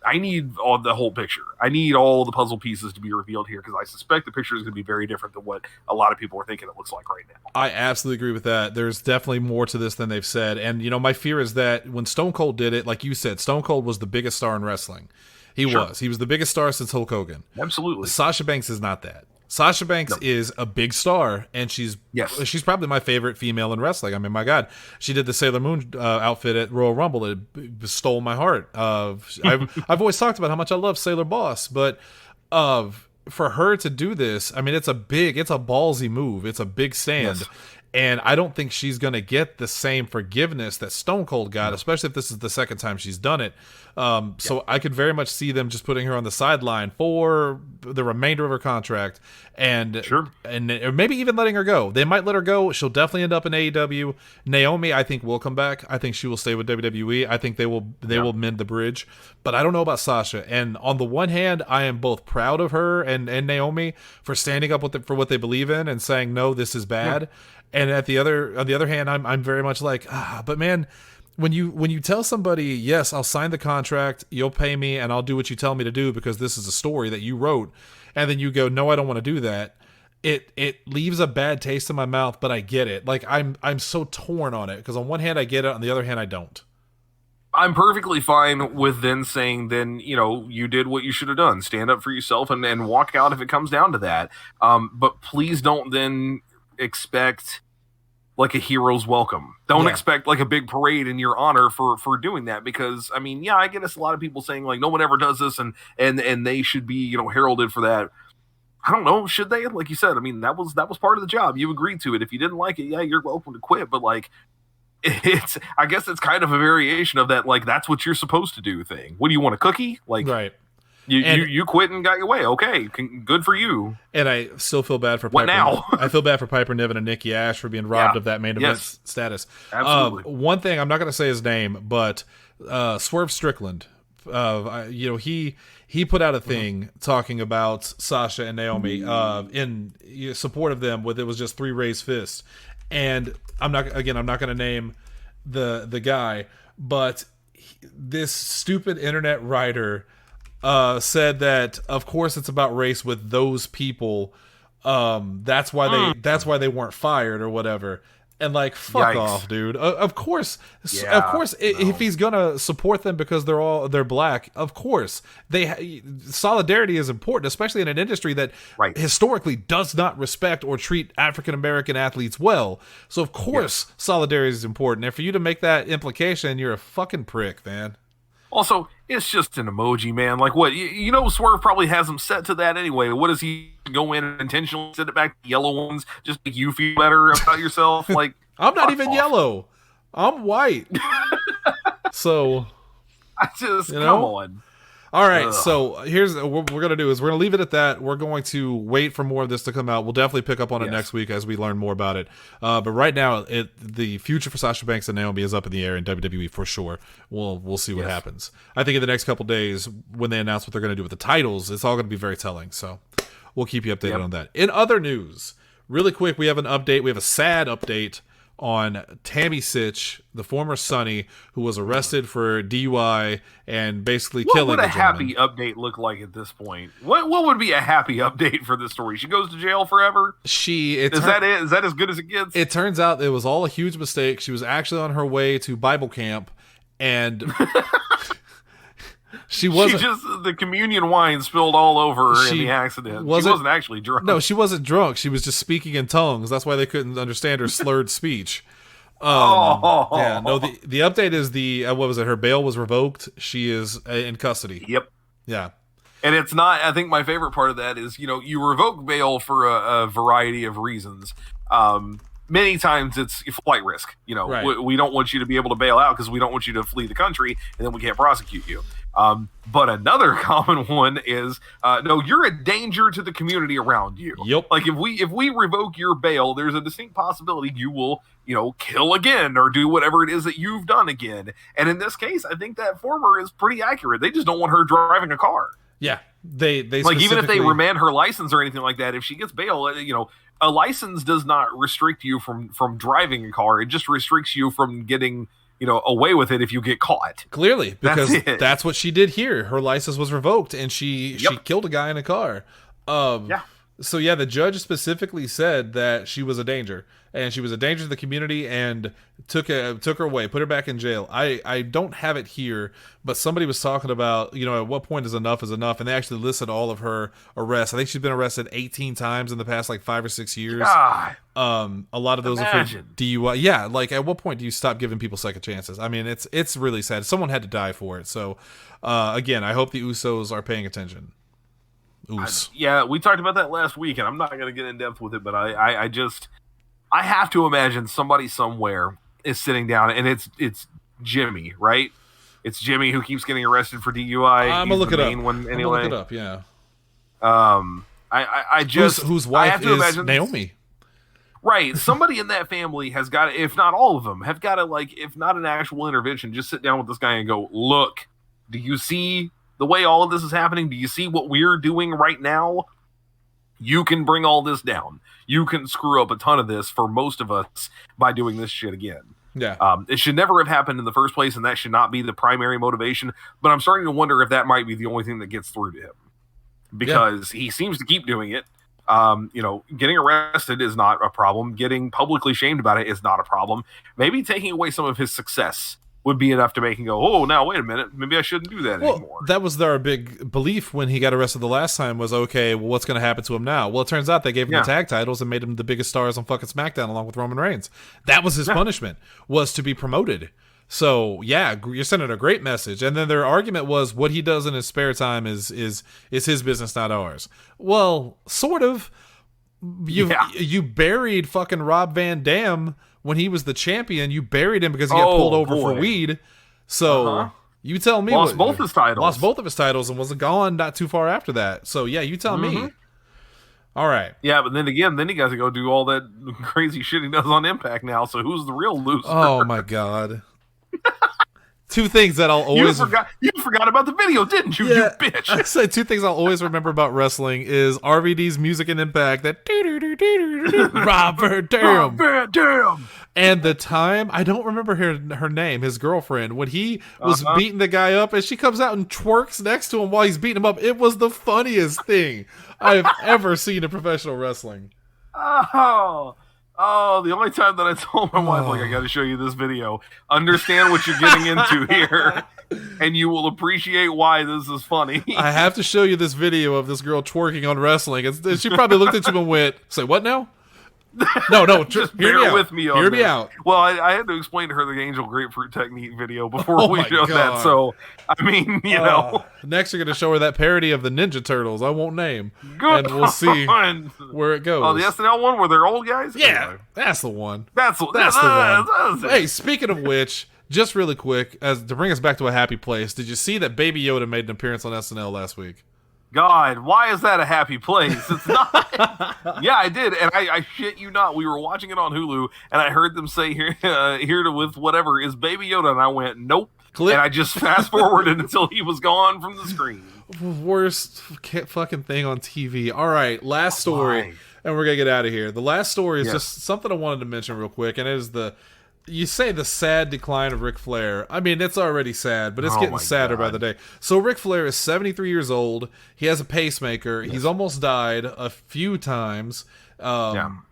I need the whole picture. I need all the puzzle pieces to be revealed here, because I suspect the picture is going to be very different than what a lot of people are thinking it looks like right now. I absolutely agree with that. There's definitely more to this than they've said. And, my fear is that when Stone Cold did it, like you said, Stone Cold was the biggest star in wrestling. He was the biggest star since Hulk Hogan. Absolutely. Sasha Banks is not that. Sasha Banks is a big star, and she's probably my favorite female in wrestling. I mean, my God, she did the Sailor Moon outfit at Royal Rumble. It stole my heart. I've always talked about how much I love Sailor Boss, but for her to do this, I mean, it's a ballsy move. It's a big stand. Yes. And I don't think she's going to get the same forgiveness that Stone Cold got, especially if this is the second time she's done it. So I could very much see them just putting her on the sideline for the remainder of her contract, and or maybe even letting her go. They might let her go. She'll definitely end up in AEW. Naomi, I think, will come back. I think she will stay with WWE. I think they will mend the bridge. But I don't know about Sasha. And on the one hand, I am both proud of her and Naomi for standing up for what they believe in and saying, no, this is bad. Yeah. And on the other hand, I'm very much like, but man, when you tell somebody, yes, I'll sign the contract, you'll pay me, and I'll do what you tell me to do because this is a story that you wrote, and then you go, no, I don't want to do that. It leaves a bad taste in my mouth, but I get it. Like I'm so torn on it, because on one hand I get it, on the other hand I don't. I'm perfectly fine with then saying, you did what you should have done. Stand up for yourself and walk out if it comes down to that. But please don't then expect like a hero's welcome. Don't expect like a big parade in your honor for doing that, because I mean, I get a lot of people saying like no one ever does this and they should be, heralded for that. I don't know, should they? Like you said, I mean, that was part of the job. You agreed to it. If you didn't like it, you're welcome to quit, but like I guess it's kind of a variation of that, like that's what you're supposed to do thing. What do you want, a cookie? Like right. You quit and got your way. Okay, good for you. And I still feel bad for what Piper. now? I feel bad for Piper Niven and Nikki Ash for being robbed of that main event status. Absolutely. One thing, I'm not going to say his name, but Swerve Strickland, he put out a thing talking about Sasha and Naomi in support of them. With it was just 3 raised fists, and I'm not going to name the guy, but this stupid internet writer said that of course it's about race with those people. That's why they weren't fired or whatever. And like, fuck off, dude. Of course, if he's gonna support them because they're black, of course solidarity is important, especially in an industry that historically does not respect or treat African American athletes well. So of course solidarity is important. And for you to make that implication, you're a fucking prick, man. Also, it's just an emoji, man. Like, what? Swerve probably has him set to that anyway. What does he go in and intentionally send it back to yellow ones just to make you feel better about yourself? Like, I'm not even yellow. I'm white. So, I just, come on. All right, so here's what we're going to do is we're going to leave it at that. We're going to wait for more of this to come out. We'll definitely pick up on it next week as we learn more about it. But right now, the future for Sasha Banks and Naomi is up in the air in WWE for sure. We'll see what happens. I think in the next couple days, when they announce what they're going to do with the titles, it's all going to be very telling. So we'll keep you updated on that. In other news, really quick, we have an update. We have a sad update on Tammy Sytch, the former Sunny, who was arrested for DUI and basically killing a gentleman. What would a happy update look like at this point? What would be a happy update for this story? She goes to jail forever? Is that as good as it gets? It turns out it was all a huge mistake. She was actually on her way to Bible camp, and the communion wine spilled all over her in the accident. She wasn't actually drunk. No, she wasn't drunk. She was just speaking in tongues. That's why they couldn't understand her slurred speech. The update is what was it? Her bail was revoked. She is in custody. Yep. Yeah. And it's not, I think my favorite part of that is, you revoke bail for a variety of reasons. many times it's flight risk. Right. We don't want you to be able to bail out because we don't want you to flee the country, and then we can't prosecute you. But another common one is, no, you're a danger to the community around you. Yep. Like if we revoke your bail, there's a distinct possibility you will, kill again or do whatever it is that you've done again. And in this case, I think that former is pretty accurate. They just don't want her driving a car. Yeah. They like, even if they remand her license or anything like that, if she gets bail, a license does not restrict you from driving a car. It just restricts you from getting away with it if you get caught. Clearly, because that's what she did here. Her license was revoked, and she killed a guy in a car. Yeah. So yeah, the judge specifically said that she was a danger, and she was a danger to the community, and took her away, put her back in jail. I don't have it here, but somebody was talking about, at what point is enough, and they actually listed all of her arrests. I think she's been arrested 18 times in the past 5 or 6 years. God. A lot of those are for DUI. Yeah, like at what point do you stop giving people second chances? I mean, it's really sad. Someone had to die for it. So again, I hope the Usos are paying attention. Yeah, we talked about that last week, and I'm not going to get in depth with it, but I have to imagine somebody somewhere is sitting down, and it's Jimmy, right? It's Jimmy who keeps getting arrested for DUI. I'm gonna look it up. Anyway. I'm gonna look it up. Yeah. I just whose wife I have to is imagine Naomi. Right, somebody in that family has got to, if not all of them, have got to, if not an actual intervention, just sit down with this guy and go, look, do you see the way all of this is happening? Do you see what we're doing right now? You can bring all this down. You can screw up a ton of this for most of us by doing this shit again. Yeah. It should never have happened in the first place, and that should not be the primary motivation. But I'm starting to wonder if that might be the only thing that gets through to him, because he seems to keep doing it. Getting arrested is not a problem. Getting publicly shamed about it is not a problem. Maybe taking away some of his success would be enough to make him go, oh, now, wait a minute, maybe I shouldn't do that anymore. That was our big belief when he got arrested the last time was, okay, well, what's going to happen to him now? Well, it turns out they gave him the tag titles and made him the biggest stars on fucking SmackDown along with Roman Reigns. That was his punishment, was to be promoted. So, yeah, you're sending a great message. And then their argument was what he does in his spare time is his business, not ours. Well, sort of. You buried fucking Rob Van Dam when he was the champion. You buried him because he got pulled over for weed. So you tell me. Lost both his titles. Lost both of his titles and was gone not too far after that. So yeah, you tell me. All right. Yeah, but then again, he got to go do all that crazy shit he does on Impact now. So who's the real loser? Oh my god. Two things that I'll always... You forgot about the video, didn't you, you bitch? I said two things I'll always remember about wrestling is RVD's music and Impact, that Robert Damn. And the time, I don't remember her name, his girlfriend, when he was beating the guy up and she comes out and twerks next to him while he's beating him up. It was the funniest thing I've ever seen in professional wrestling. Oh, the only time that I told my wife, I got to show you this video. Understand what you're getting into here, and you will appreciate why this is funny. I have to show you this video of this girl twerking on wrestling. And she probably looked at you and went, say, what now? No, just bear with me on Hear me out. Well, I had to explain to her the Angel Grapefruit Technique video before we showed that. So, I mean, you know. Next, you're going to show her that parody of the Ninja Turtles. I won't name. Good. And we'll see where it goes. Oh, the SNL one where they're old guys? Yeah, anyway. that's the one. That's the one. Hey, speaking of which, just really quick, as to bring us back to a happy place, did you see that Baby Yoda made an appearance on SNL last week? God, why is that a happy place? It's not. Yeah, I did, and I shit you not. We were watching it on Hulu, and I heard them say here with whatever is Baby Yoda, and I went nope, and I just fast forwarded until he was gone from the screen. Worst fucking thing on TV. All right, last story, and we're gonna get out of here. The last story is just something I wanted to mention real quick, and it is the sad decline of Ric Flair. I mean, it's already sad, but it's getting sadder by the day. So Ric Flair is 73 years old. He has a pacemaker. Yes. He's almost died a few times.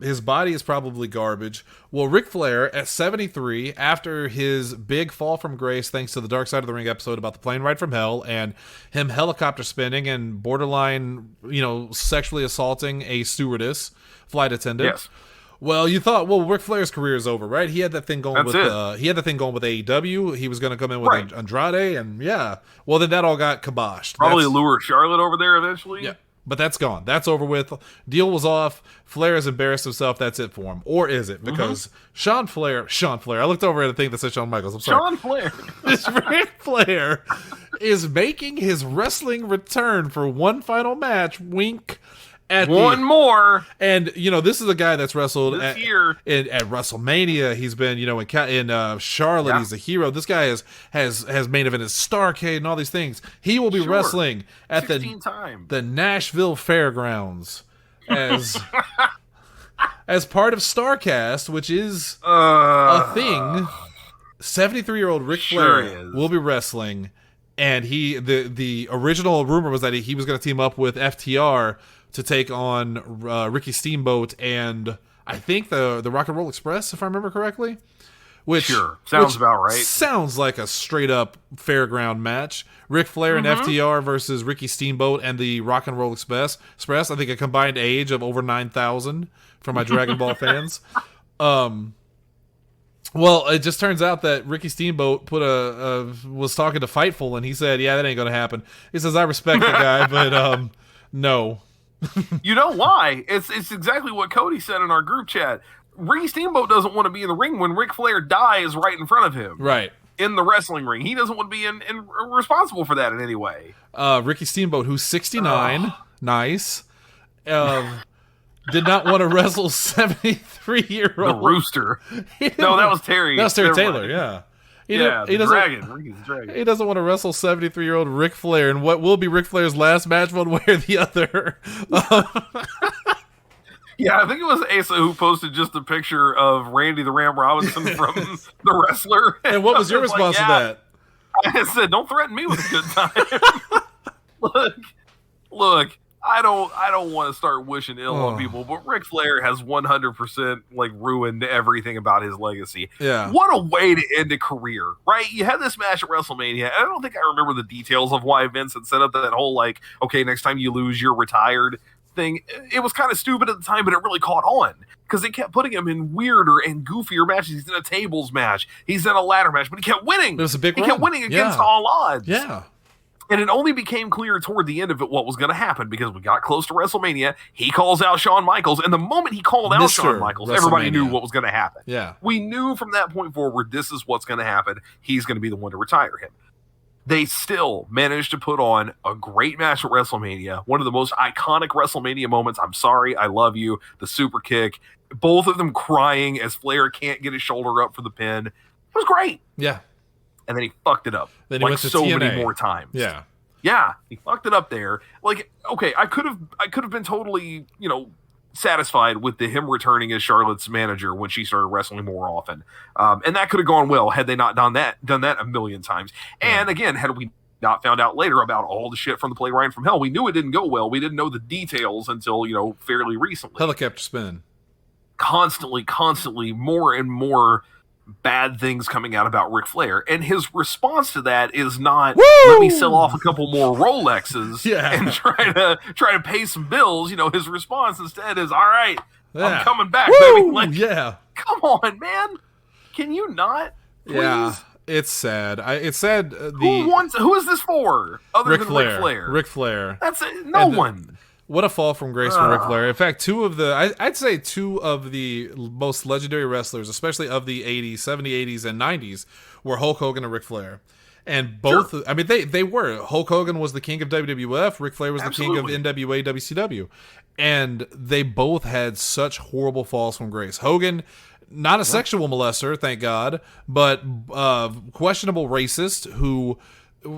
His body is probably garbage. Well, Ric Flair at 73, after his big fall from grace, thanks to the Dark Side of the Ring episode about the plane ride from hell and him helicopter spinning and borderline, sexually assaulting a stewardess, flight attendant. Yes. Well, you thought, Ric Flair's career is over, right? He had that thing going with AEW. He was going to come in with Andrade, and well, then that all got kiboshed. Probably lure Charlotte over there eventually. Yeah, But that's gone. That's over with. Deal was off. Flair has embarrassed himself. That's it for him. Or is it? Because Sean Flair, I looked over at a thing that said Shawn Michaels. I'm sorry. Sean Flair. Ric Flair is making his wrestling return for one final match. Wink. More. And, this is a guy that's wrestled this year at WrestleMania. He's been, in Charlotte. He's a hero. This guy has main evented Starrcade and all these things. He will be wrestling at the Nashville Fairgrounds as as part of Starrcast, which is a thing. 73-year-old Ric Flair will be wrestling, and the original rumor was that he was going to team up with FTR to take on Ricky Steamboat and I think the Rock and Roll Express, if I remember correctly. Sounds about right. Sounds like a straight up fairground match. Ric Flair and FTR versus Ricky Steamboat and the Rock and Roll Express. I think a combined age of over 9,000 for my Dragon Ball fans. Well, it just turns out that Ricky Steamboat was talking to Fightful, and he said, "Yeah, that ain't gonna happen." He says, "I respect the guy, but no." You know why? It's exactly what Cody said in our group chat. Ricky Steamboat doesn't want to be in the ring when Ric Flair dies right in front of him. Right. In the wrestling ring. He doesn't want to be responsible for that in any way. Ricky Steamboat, who's 69, nice, did not want to wrestle 73-year-old. The Rooster. No, that was Terry. That was Terry Taylor, yeah. He Dragon. He doesn't want to wrestle 73-year-old Ric Flair in what will be Ric Flair's last match, one way or the other. Yeah, I think it was Asa who posted just a picture of Randy the Ram Robinson from The Wrestler. And what was your response to that? I said, "Don't threaten me with a good time." Look. I don't want to start wishing ill on people, but Ric Flair has 100% ruined everything about his legacy. Yeah. What a way to end a career, right? You had this match at WrestleMania, and I don't think I remember the details of why Vince had set up that whole okay, next time you lose, you're retired thing. It was kind of stupid at the time, but it really caught on because they kept putting him in weirder and goofier matches. He's in a tables match, he's in a ladder match, but he kept winning. It was a big run. He kept winning against all odds. Yeah. And it only became clear toward the end of it what was going to happen because we got close to WrestleMania. He calls out Shawn Michaels, and the moment he called out Shawn Michaels, everybody knew what was going to happen. Yeah. We knew from that point forward, this is what's going to happen. He's going to be the one to retire him. They still managed to put on a great match at WrestleMania, one of the most iconic WrestleMania moments. I'm sorry, I love you. The super kick. Both of them crying as Flair can't get his shoulder up for the pin. It was great. Yeah. And then he fucked it up. Then he went to TNA. Many more times. Yeah. Yeah, he fucked it up there. Okay, I could have been totally, satisfied with him returning as Charlotte's manager when she started wrestling more often. And that could have gone well had they not done that a million times. And again, had we not found out later about all the shit from the play Ryan from Hell, we knew it didn't go well. We didn't know the details until, fairly recently. Helicopter spin. Constantly more and more bad things coming out about Ric Flair, and his response to that is not let me sell off a couple more Rolexes and try to pay some bills. His response instead is, all right, I'm coming back, baby. Come on, man, can you not? Please? Yeah, it's sad. It's sad. Who is this for other Ric than Flair. Ric Flair. That's it. No one. What a fall from grace for Ric Flair. In fact, I'd say two of the most legendary wrestlers, especially of the 80s, 70s, 80s, and 90s, were Hulk Hogan and Ric Flair. And both, they were. Hulk Hogan was the king of WWF. Ric Flair was the king of NWA, WCW. And they both had such horrible falls from grace. Hogan, not a sexual molester, thank God, but questionable racist who...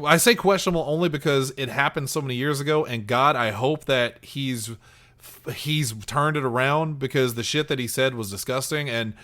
I say questionable only because it happened so many years ago, and God, I hope that he's turned it around because the shit that he said was disgusting, and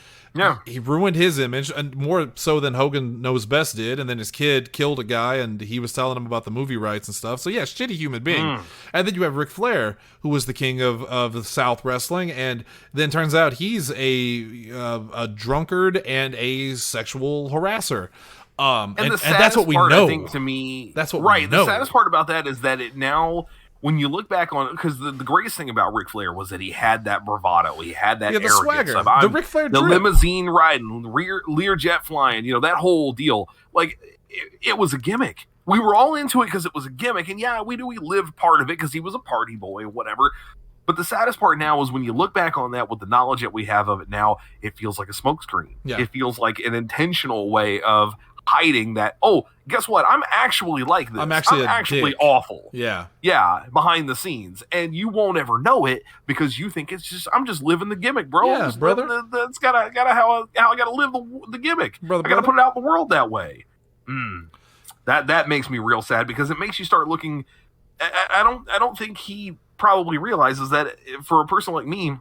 he ruined his image, and more so than Hogan Knows Best did, and then his kid killed a guy, and he was telling him about the movie rights and stuff. So yeah, shitty human being. And then you have Ric Flair, who was the king of the South wrestling, and then turns out he's a drunkard and a sexual harasser. And that's what we know. I think, to me, that's what we know. The saddest part about that is that it now, when you look back on it, because the greatest thing about Ric Flair was that he had that bravado, he had that arrogance, swagger, the Ric Flair the drip. Limousine riding, Learjet flying, that whole deal. It was a gimmick. we were all into it because it was a gimmick, and yeah, we lived part of it because he was a party boy or whatever. But the saddest part now is when you look back on that with the knowledge that we have of it now, it feels like a smokescreen. Yeah. It feels like an intentional way of hiding that, oh, guess what? I'm actually like this. I'm actually dick. Awful. Yeah. Yeah, behind the scenes. And you won't ever know it because you think I'm just living the gimmick, bro. Yeah, brother. It's gotta how I gotta live the gimmick. Brother, I gotta put it out in the world that way. That makes me real sad because it makes you start looking. I don't think he probably realizes that for a person like me,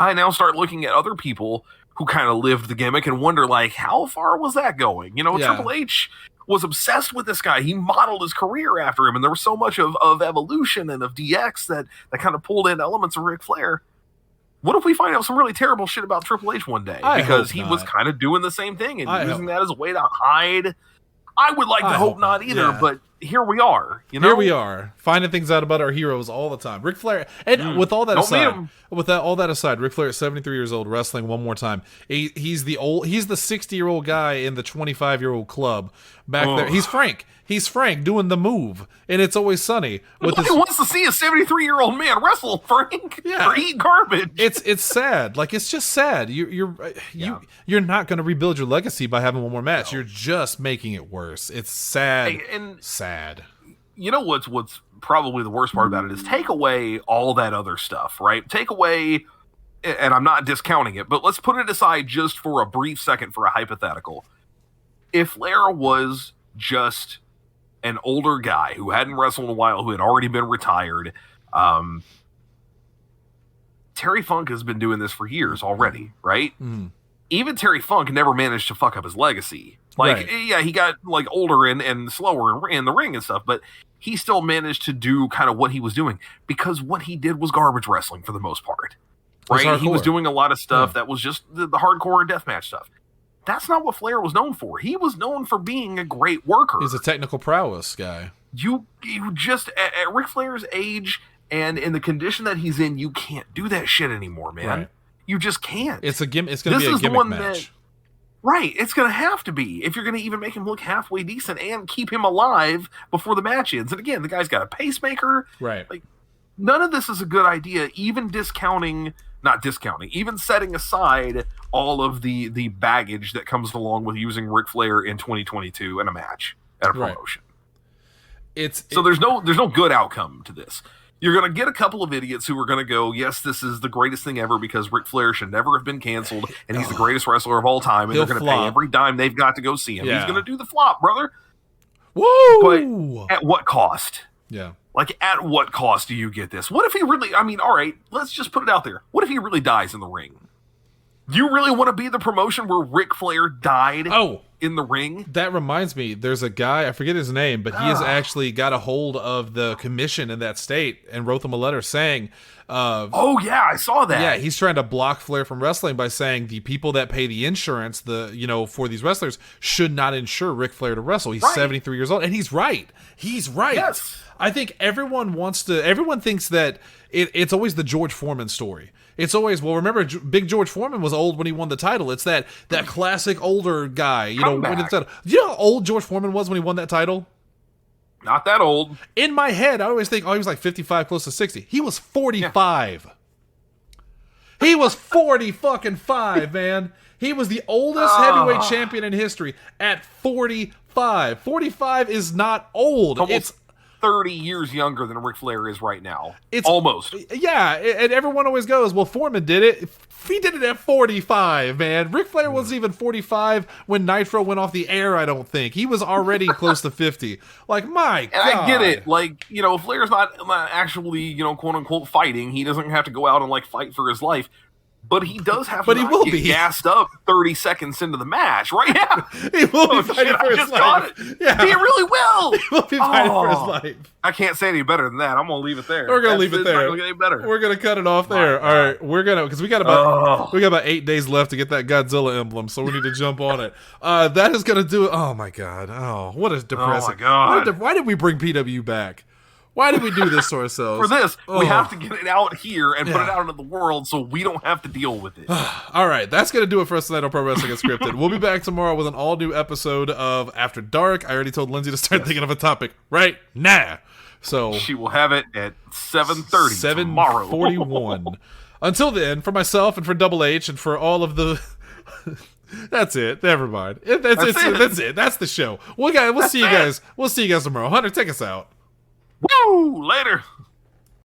I now start looking at other people who kind of lived the gimmick and wonder, like, how far was that going? You know, Yeah. Triple H was obsessed with this guy. He modeled his career after him, and there was so much of evolution and of DX that kind of pulled in elements of Ric Flair. What if we find out some really terrible shit about Triple H one day? Because he was kind of doing the same thing and using that as a way to hide. I would like to hope not either, yeah. but here we are. You know? Here we are, finding things out about our heroes all the time. Ric Flair, and with all that aside, Ric Flair at 73 years old, wrestling one more time. He's the 60-year-old guy in the 25-year-old club back there. He's Frank doing the move, and It's Always Sunny. Nobody wants to see a 73-year-old man wrestle, Frank, or eat garbage. It's sad. Like, it's just sad. You're not going to rebuild your legacy by having one more match. No. You're just making it worse. It's sad. Sad. You know what's probably the worst part about it is take away all that other stuff, right? Take away, and I'm not discounting it, but let's put it aside just for a brief second for a hypothetical. If Flair was just an older guy who hadn't wrestled in a while, who had already been retired, Terry Funk has been doing this for years already, right? Even Terry Funk never managed to fuck up his legacy. Like, yeah, he got like older and slower in the ring and stuff, but he still managed to do kind of what he was doing because what he did was garbage wrestling for the most part, right? He was doing a lot of stuff that was just the hardcore deathmatch stuff. That's not what Flair was known for. He was known for being a great worker. He's a technical prowess guy. You just at Ric Flair's age and in the condition that he's in, you can't do that shit anymore, man. Right. You just can't. It's going to be a gimmick match. Right, it's going to have to be if you're going to even make him look halfway decent and keep him alive before the match ends. And again, the guy's got a pacemaker. Right. Like, none of this is a good idea, even even setting aside all of the baggage that comes along with using Ric Flair in 2022 in a match at a promotion. So there's no good outcome to this. You're going to get a couple of idiots who are going to go, yes, this is the greatest thing ever because Ric Flair should never have been canceled and he's the greatest wrestler of all time. And they're going to pay every dime they've got to go see him. Yeah. He's going to do the flop, brother. Woo! But at what cost? Yeah. Like, at what cost do you get this? What if he really, all right, let's just put it out there. What if he really dies in the ring? You really want to be the promotion where Ric Flair died in the ring? That reminds me, there's a guy, I forget his name, but he has actually got a hold of the commission in that state and wrote them a letter saying... I saw that. Yeah, he's trying to block Flair from wrestling by saying the people that pay the insurance, for these wrestlers, should not insure Ric Flair to wrestle. He's 73 years old, and he's right. He's right. Yes. I think everyone thinks that it's always the George Foreman story. It's always, remember, Big George Foreman was old when he won the title. It's that classic older guy. When the title. Do you know how old George Foreman was when he won that title? Not that old. In my head, I always think, he was like 55, close to 60. He was 45. Yeah. He was 45, man. He was the oldest heavyweight champion in history at 45. 45 is not old. It's 30 years younger than Ric Flair is right now. It's almost. Yeah, and everyone always goes, well, Foreman did it. He did it at 45, man. Ric Flair wasn't even 45 when Nitro went off the air, I don't think. He was already close to 50. Like, my God. And I get it. Like, Flair's not actually, quote-unquote fighting. He doesn't have to go out and, fight for his life. But he does have to get gassed up 30 seconds into the match, right? Yeah. He will be fighting for his life. Yeah. He really will. He will be fighting for his life. I can't say any better than that. I'm going to leave it there. We're going to leave it there. Not gonna get any better. We're going to cut it off there. All right. We're going to, because we got about 8 days left to get that Godzilla emblem, so we need to jump on it. That is going to do it. Oh, my God. Oh, what a depressing. Oh, my God. Why did we bring PW back? Why did we do this to ourselves? For this, we have to get it out here and put it out into the world so we don't have to deal with it. All right, that's going to do it for us tonight on Pro Wrestling Unscripted. We'll be back tomorrow with an all-new episode of After Dark. I already told Lindsay to start thinking of a topic right now. So she will have it at 7:30 tomorrow. 7:41. Until then, for myself and for Double H and for all of the... That's it. Never mind. That's it. That's the show. We'll see you guys. We'll see you guys tomorrow. Hunter, take us out. Woo! Later.